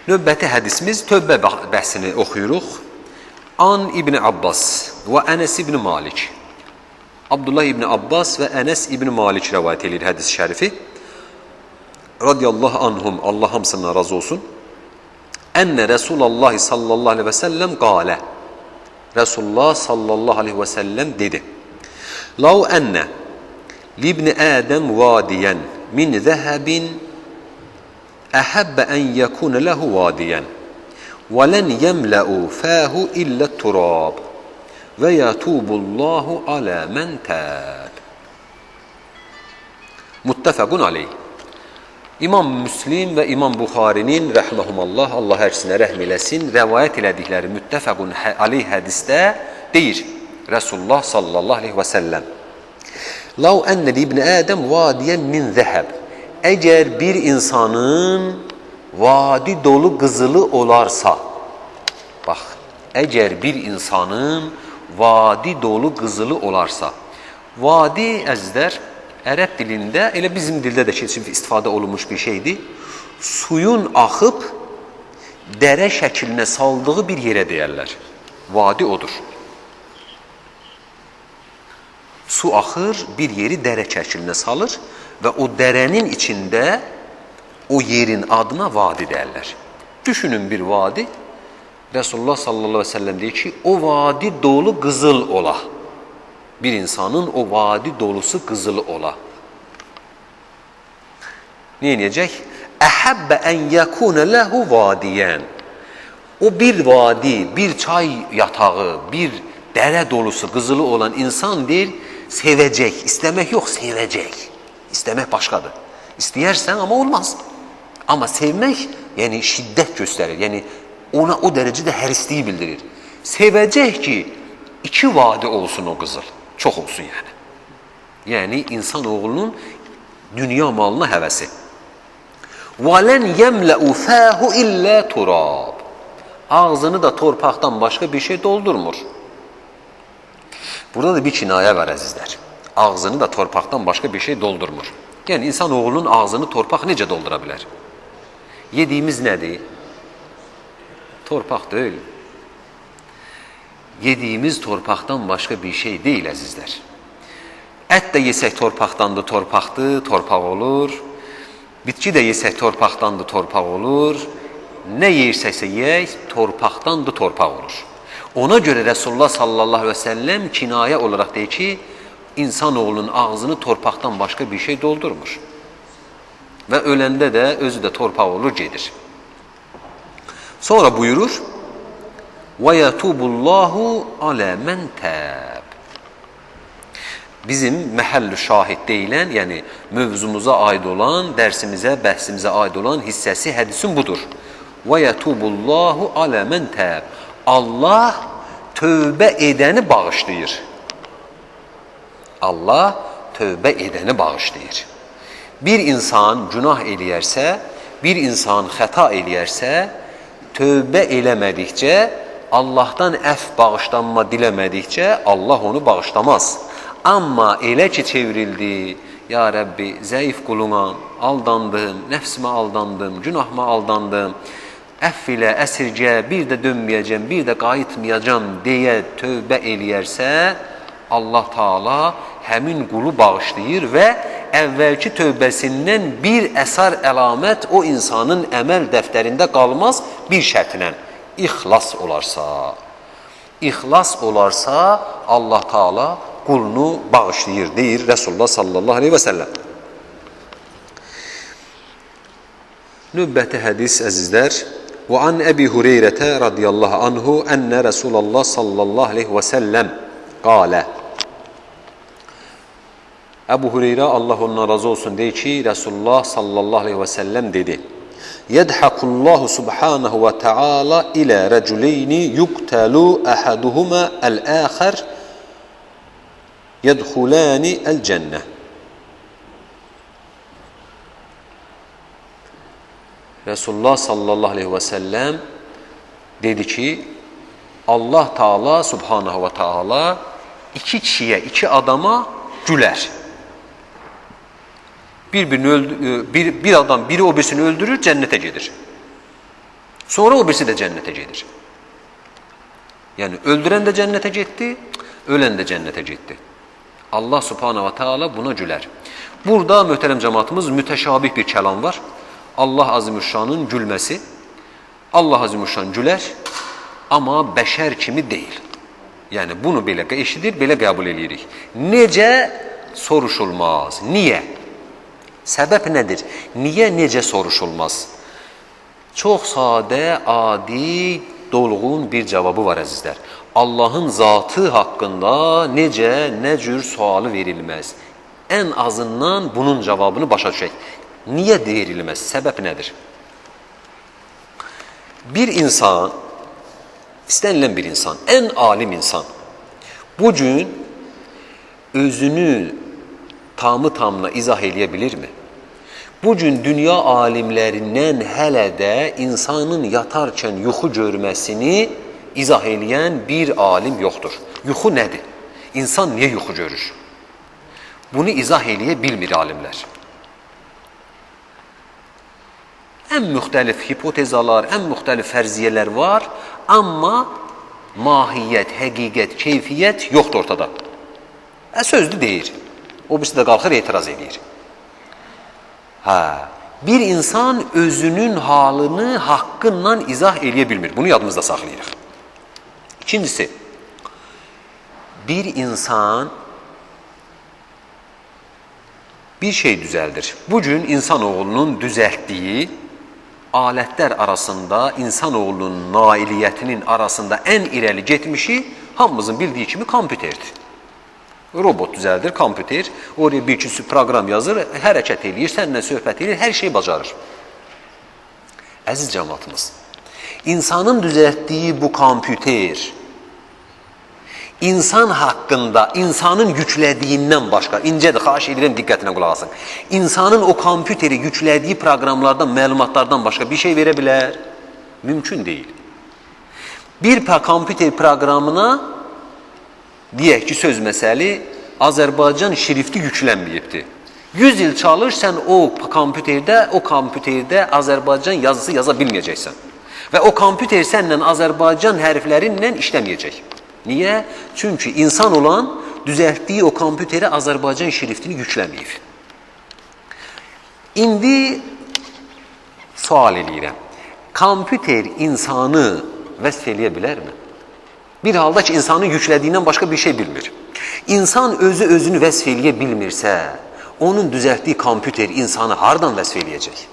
Növbəti hədisimiz tövbə bəhsini oxuyuruq. An İbn Abbas və Ənəs İbn Malik. Abdullah İbn Abbas və Ənəs İbn Malik rəvayət edir hədis-i şərifi. Radiyallahu anhum, Allah hamısından razı olsun. Ənə Resulullah sallallahu aleyhi və səlləm qalə. Resulullah sallallahu aleyhi və səlləm dedi. Lau ənə libni Ədəm vadiyən min zəhəbin əhəbbə ən yəkun ləhu vadiyən və lən yəmlə'u fəhu illə turab və yətubullahu alə mən təb. Muttəfəqun aleyh. İmam Müslim və İmam Buxarinin rəhməhumallah, Allah hər ikisinə rəhm eləsin, rəvayət elədikləri müttəfəqun aleyh hədisdə deyir Resulullah sallallahu aleyhi və səlləm. Lau ənə ibn Ədəm vadiyən min zəhəb. Əgər bir insanın vadi dolu qızılı olarsa, bax, əgər bir insanın vadi dolu qızılı olarsa, vadi əzizlər, ərəb dilində, elə bizim dildə də keçib istifadə olunmuş bir şeydir, suyun axıb dərə şəklinə saldığı bir yerə deyərlər. Vadi odur. Su axır, bir yeri dərə şəklinə salır və o dərənin içində o yerin adına vadi deyərlər. Düşünün bir vadi, Resulullah sallallahu aleyhi ve sellem deyir ki, o vadi dolu qızıl ola. Bir insanın o vadi dolusu qızılı ola. Niyə eləyəcək? Əhəbbə ən yəkunə ləhu vadiyən. O bir vadi, bir çay yatağı, bir dərə dolusu qızılı olan insan deyir, sevəcək, istəmək yox, sevəcək. İstəmək başqadır. İstəyərsən, amma olmaz. Amma sevmək, yəni şiddət göstərir, yəni ona o dərəcədə hərisliyi bildirir. Sevəcək ki, iki vadi olsun o qızıl, çox olsun yəni. Yəni, insan oğlunun dünya malına həvəsi. وَلَنْ يَمْلَأُ فَاهُ إِلَّا تُرَابٍ. Ağzını da torpaqdan başqa bir şey doldurmur. Burada da bir kinayə var əzizlər. Ağzını da torpaqdan başqa bir şey doldurmur. Yəni, insan oğlunun ağzını torpaq necə doldura bilər? Yediyimiz nədir? Torpaq deyil. Yediyimiz torpaqdan başqa bir şey deyil əzizlər. Ət də yesək torpaqdandır, torpaqdır, torpaq olur. Bitki də yesək torpaqdandır, torpaq olur. Nə yeyirsəksə yeyək, torpaqdandır, torpaq olur. Ona görə Resulullah sallallahu aleyhi ve sellem kinayə olaraq deyir ki, insanoğlunun ağzını torpaqdan başqa bir şey doldurmur. Və öləndə də özü də torpaq olur, gedir. Sonra buyurur, وَيَتُوبُ اللّٰهُ عَلَى مَنْ تَابٍ. Bizim məhəll-i şahid deyilən, yəni mövzumuza aid olan, dərsimizə, bəhsimizə aid olan hissəsi, hədisin budur. وَيَتُوبُ اللّٰهُ عَلَى مَنْ تَابٍ. Allah tövbə edəni bağışlayır. Allah tövbə edəni bağışlayır. Bir insan günah eləyərsə, bir insan xəta eləyərsə, tövbə eləmədikcə, Allahdan əf bağışlanma diləmədikcə, Allah onu bağışlamaz. Amma elə ki çevrildi, ya Rəbbi, zəif quluna aldandım, nəfsimə aldandım, günahıma aldandım, əff ilə, əsirgə, bir də dönməyəcəm, bir də qayıtmayacam deyə tövbə eləyərsə, Allah Taala həmin qulu bağışlayır və əvvəlki tövbəsindən bir əsar əlamət o insanın əməl dəftərində qalmaz bir şərtlə, ixlas olarsa. İxlas olarsa Allah Taala qulunu bağışlayır, deyir Resulullah sallallahu aleyhi ve sellem. Növbəti hədis əzizlər. Və an Əbi Hureyrətə radiyallahu anhu ənə Resulullah sallallahu aleyhi və səlləm qalə. Əbu Hureyrə Allah ondan razı olsun deyir ki, Resulullah sallallahu aleyhi və səlləm dedi: Yədhəqullahu subhanahu və taala ilə rəculeyni yuqtəlu əhaduhuma əl-əxər yədxulani əl-cənnə. Resulullah sallallahu aleyhi və səlləm dedi ki, Allah Taala subhanahu və taala iki kişiyə, iki adama gülər. Bir adam biri o birisini öldürür, cənnətə gedir. Sonra o birisi də cənnətə gedir. Yəni öldürən də cənnətə getdi, ölən də cənnətə getdi. Allah subhanahu və taala buna gülər. Burada möhtərəm cəmaatımız mütəşabih bir kəlam var. Allah Azimüşşanın gülməsi, Allah Azimüşşan gülər, amma bəşər kimi deyil. Yəni bunu belə eşidir, belə qəbul edirik. Necə soruşulmaz? Niyə? Səbəb nədir? Niyə necə soruşulmaz? Çox sadə, adi, dolğun bir cavabı var əzizlər. Allahın zatı haqqında necə, nə cür sualı verilməz? Ən azından bunun cavabını başa düşək. Niyə verilməz? Səbəb nədir? Bir insan, istənilən bir insan, ən alim insan, bu gün özünü tamı-tamına izah eləyə bilirmi? Bu gün dünya alimlərindən hələ də insanın yatarkən yuxu görməsini izah eləyən bir alim yoxdur. Yuxu nədir? İnsan niyə yuxu görür? Bunu izah eləyə bilmir alimlər. Ən müxtəlif hipotezalar, ən müxtəlif fərziyyələr var, amma mahiyyət, həqiqət, keyfiyyət yoxdur ortada. Sözdü deyir. O birisi də qalxır, etiraz edir. Bir insan özünün halını haqqınla izah eləyə bilmir. Bunu yadımızda saxlayırıq. İkincisi, bir insan bir şey düzəldir. Bugün insanoğlunun düzəltdiyi alətlər arasında insanoğlunun nailiyyətinin arasında ən irəli getmişi hamımızın bildiyi kimi kompüterdir. Robot düzəldir, kompüter, oraya bir iki proqram yazır, hərəkət eləyir, səninlə söhbət eləyir, hər şeyi bacarır. Əziz cəmaatımız, insanın düzəltdiyi bu kompüter, insan haqqında, insanın yüklədiyindən başqa, incədir, xahiş edirəm, diqqətinə qulaq asın. İnsanın o kompüteri yüklədiyi proqramlardan, məlumatlardan başqa bir şey verə bilər? Mümkün deyil. Bir kompüter proqramına, deyək ki, söz məsəli, Azərbaycan şrifti yüklənməyibdir. 100 il çalış, sən o kompüterdə Azərbaycan yazısı yaza bilməyəcəksən. Və o kompüter sənlə Azərbaycan hərflərinlə işləməyəcək. Niyə? Çünki insan olan düzəltdiyi o kompüterə Azərbaycan şriftini yükləməyib. İndi sual edirəm. Kompüter insanı vəsf eləyə bilərmi? Bir halda ki, insanın yüklədiyindən başqa bir şey bilmir. İnsan özünü vəsf eləyə bilmirsə, onun düzəltdiyi kompüter insanı hardan vəsf eləyəcək?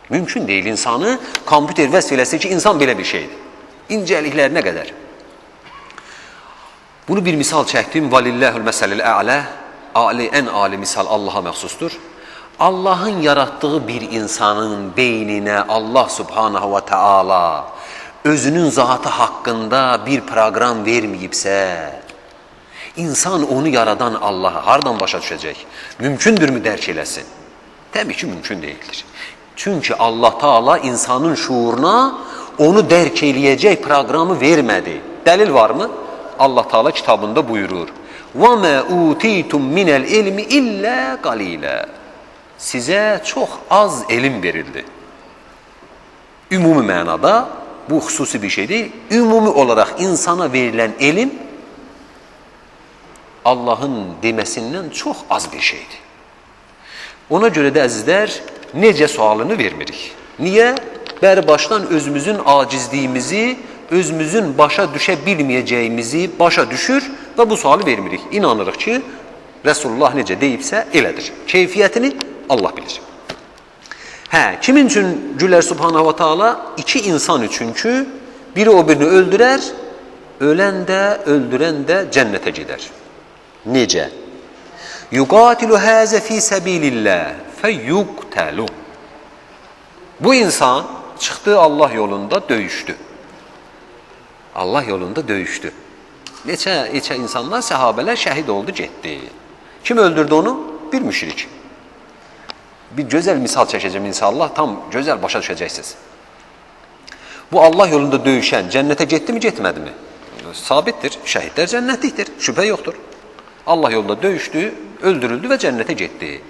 Mümkün deyil insanı kompüter vəsf eləsə ki, insan belə bir şeydir. İncəliklərinə qədər. Bunu bir misal çəkdim. Valillahul məsəlil ə'lə. Ən ali misal Allaha məxsusdur. Allahın yaratdığı bir insanın beyninə Allah subhanahu və taala özünün zatı haqqında bir proqram verməyibsə, insan onu yaradan Allaha hardan başa düşəcək? Mümkündürmü dərk eləsin? Təbii ki, mümkün deyildir. Çünki Allah Taala insanın şuuruna onu dərk eləyəcək proqramı vermədi. Dəlil varmı? Allah Taala kitabında buyurur: وَمَا اُوْتِيْتُمْ مِنَ الْاِلْمِ اِلَّا قَلِيلًا. Sizə çox az elm verildi. Ümumi mənada, bu xüsusi bir şey deyil, ümumi olaraq insana verilən elm Allahın deməsindən çox az bir şeydir. Ona görə də əzizlər, necə sualını vermirik. Niyə? Bəri başdan özümüzün acizliyimizi özümüzün başa düşə bilməyəcəyimizi başa düşür və bu sualı vermirik. İnanırıq ki, Resulullah necə deyibsə elədir. Keyfiyyətini Allah bilir. Kimin üçün gülər Subhanahu wa Taala? İki insan üçün ki, biri o birini öldürər, ölən də, öldürən də cənnətə gedər. Necə? Yuqatilu həzə fi səbilillah feyuqtalu. Bu insan çıxdı Allah yolunda döyüşdü. Allah yolunda döyüşdü. Neçə insanlar, səhabələr şəhid oldu, getdi. Kim öldürdü onu? Bir müşrik. Bir gözəl misal çəkəcəm inşallah, tam gözəl başa düşəcəksiniz. Bu Allah yolunda döyüşən cənnətə getdi mi, getmədi mi? Sabitdir, şəhidlər cənnətlikdir, şübhə yoxdur. Allah yolunda döyüşdü, öldürüldü və cənnətə getdi.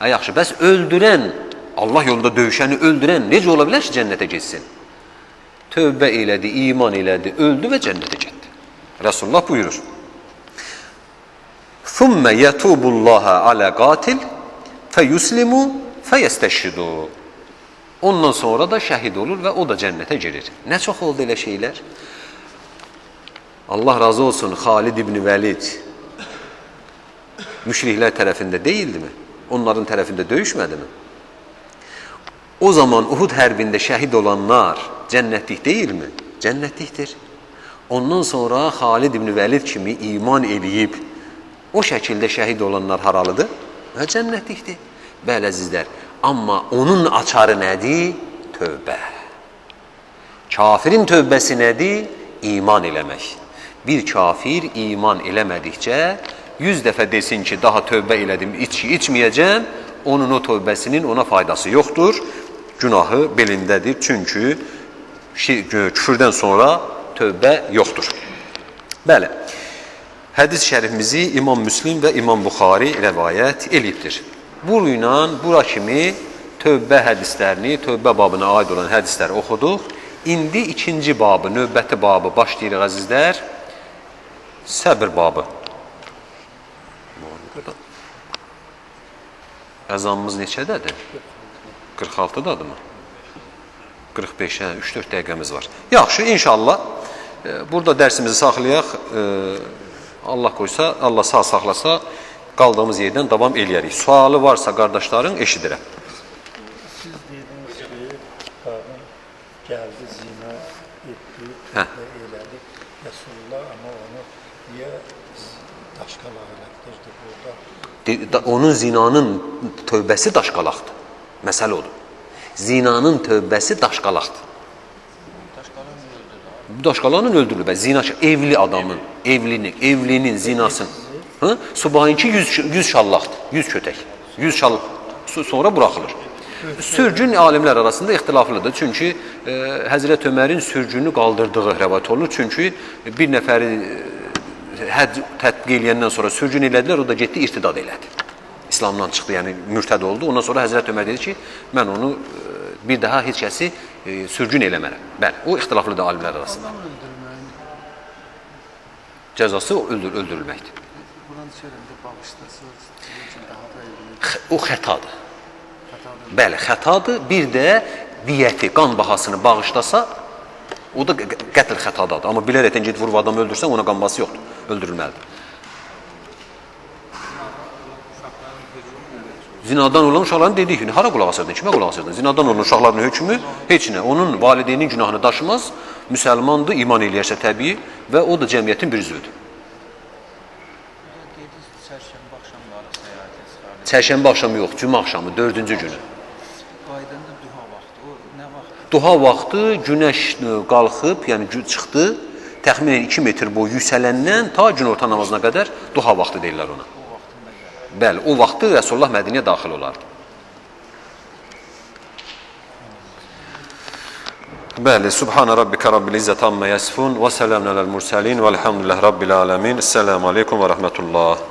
Yaxşı, bəs öldürən, Allah yolunda döyüşəni öldürən necə ola bilər ki, cənnətə getsin? Tövbə elədi, iman elədi, öldü və cənnətə getdi. Resulullah buyurur. ثُمَّ يَتُوبُ اللّٰهَ عَلَى قَاتِلٍ فَيُسْلِمُ فَيَسْتَشْهِدُ. Ondan sonra da şəhid olur və o da cənnətə girir. Nə çox oldu elə şeylər? Allah razı olsun, Xalid ibn Vəlid müşriklər tərəfində deyildimi? Onların tərəfində döyüşmədimi? O zaman Uhud hərbində şəhid olanlar cənnətlik deyilmi? Cənnətlikdir. Ondan sonra Xalid ibn Vəlid kimi iman eləyib o şəkildə şəhid olanlar haralıdır? Cənnətlikdir. Bəli, əzizlər. Amma onun açarı nədir? Tövbə. Kafirin tövbəsi nədir? İman eləmək. Bir kafir iman eləmədikcə 100 dəfə desin ki, daha tövbə elədim, içməyəcəm, onun o tövbəsinin ona faydası yoxdur. Günahı belindədir. Çünki küfürdən sonra tövbə yoxdur. Bəli. Hədis şərifimizi İmam Müslim və İmam Buxari rəvayət eləyibdir. Bura kimi tövbə hədislərini, tövbə babına aid olan hədisləri oxuduq. İndi ikinci babı, növbəti babı başlayırıq əzizlər. Səbr babı. Əzanımız neçədədir? 46-dadır mı? 45, 3-4 dəqiqəmiz var. Yaxşı, inşallah burada dərsimizi saxlayaq. Allah qoysa, Allah sağ saxlasa, qaldığımız yerdən davam eləyərik. Sualı varsa qardaşların eşidirəm. Siz dediniz ki, qadın gəldi, zina etdi, tövbə elədi. Resulullah ama onu niyə daşqalaq elətdirdi burada? Onun zinanın tövbəsi daşqalaqdır. Məsələ odur. Zinanın tövbəsi daşqalaqdır. Daşqalanın öldürülür. Zina, evli adamın, evlinin zinasın. Subahınki 100 şallaqdır, 100 kötək. 100 şallaq sonra buraxılır. Sürgün alimlər arasında ixtilaflıdır. Çünki Həzrət Ömərin sürgünü qaldırdığı rəvayət olunur. Çünki bir nəfəri hədd tətbiq eləyəndən sonra sürgün elədilər, o da getdi, irtidad elədi. İslamdan çıxdı, yəni mürtəd oldu. Ondan sonra Həzrət Ömər dedi ki, mən onu bir daha heç kəsi sürgün eləmərəm. Bəli, o ixtilaflıdır alimlər arasında. Cəzası öldürülməkdir. O xətadır. Bəli, xətadır. Bir də diyyəti, qan bahasını bağışlasa, o da qətl xətadadır. Amma bilərəkdən gedib vurub adamı öldürsən, ona qan bahası yoxdur. Öldürülməlidir. Zinadan olan uşaqların dediyi ki, hara qulaq asırdın, kimə qulaq asırdın? Zinadan olan uşaqların hökmü heç nə. Onun valideynin günahını daşımaz, müsəlmandır, iman eləyərsə təbii və o da cəmiyyətin bir üzvüdür. Çərşənbə axşamı yox, cümə axşamı, 4-cü günü. Qaydanda duha vaxtı, o nə vaxt? Duha vaxtı günəş qalxıb, yəni çıxdı, təxminən 2 metr boyu yüksələndən ta günorta namazına qədər duha vaxtı deyirlər ona. Bəli, o vaxtı Resulullah Mədinəyə daxil olardı. Bəli, Subhanə Rabbika Rabbil İzzət amma yəsifun və sələmun aləl mürsəlin və elhamdülillah Rabbil aləmin. Esselamu aleykum və rəhmətullah.